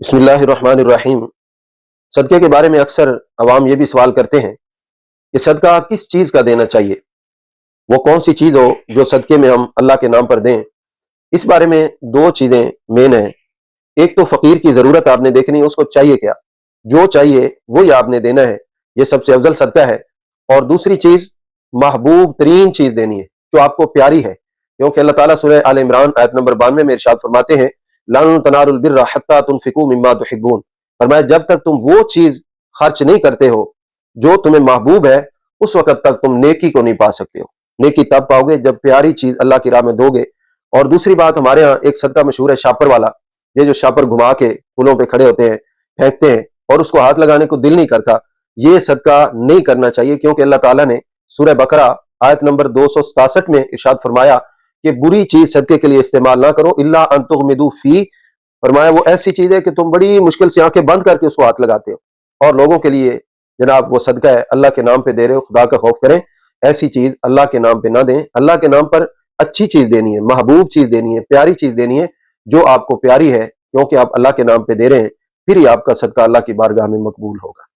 بسم اللہ الرحمن الرحیم۔ صدقے کے بارے میں اکثر عوام یہ بھی سوال کرتے ہیں کہ صدقہ کس چیز کا دینا چاہیے، وہ کون سی چیز ہو جو صدقے میں ہم اللہ کے نام پر دیں۔ اس بارے میں دو چیزیں مین ہیں۔ ایک تو فقیر کی ضرورت آپ نے دیکھنی ہے، اس کو چاہیے کیا، جو چاہیے وہی آپ نے دینا ہے، یہ سب سے افضل صدقہ ہے۔ اور دوسری چیز محبوب ترین چیز دینی ہے جو آپ کو پیاری ہے، کیونکہ اللہ تعالیٰ سورہ آل عمران آیت نمبر 92 میں ارشاد فرماتے ہیں لن تنالوا البر حتى تنفقوا مما تحبون، فرمایا جب تک تم وہ چیز خرچ نہیں کرتے ہو جو تمہیں محبوب ہے اس وقت تک تم نیکی کو نہیں پا سکتے ہو۔ نیکی تب پاؤ گے جب پیاری چیز اللہ کی راہ میں دو گے۔ اور دوسری بات، ہمارے ہاں ایک صدقہ مشہور ہے شاپر والا، یہ جو شاپر گھما کے پلوں پہ کھڑے ہوتے ہیں، پھینکتے ہیں اور اس کو ہاتھ لگانے کو دل نہیں کرتا، یہ صدقہ نہیں کرنا چاہیے، کیونکہ اللہ تعالیٰ نے سورہ بقرہ آیت نمبر 267 میں ارشاد فرمایا کہ بری چیز صدقے کے لیے استعمال نہ کرو الا ان تغمضوا فی، فرمایا وہ ایسی چیز ہے کہ تم بڑی مشکل سے آنکھیں بند کر کے اس کو ہاتھ لگاتے ہو اور لوگوں کے لیے جناب وہ صدقہ ہے، اللہ کے نام پہ دے رہے ہو، خدا کا خوف کریں، ایسی چیز اللہ کے نام پہ نہ دیں۔ اللہ کے نام پر اچھی چیز دینی ہے، محبوب چیز دینی ہے، پیاری چیز دینی ہے جو آپ کو پیاری ہے، کیونکہ آپ اللہ کے نام پہ دے رہے ہیں، پھر ہی آپ کا صدقہ اللہ کی بارگاہ میں مقبول ہوگا۔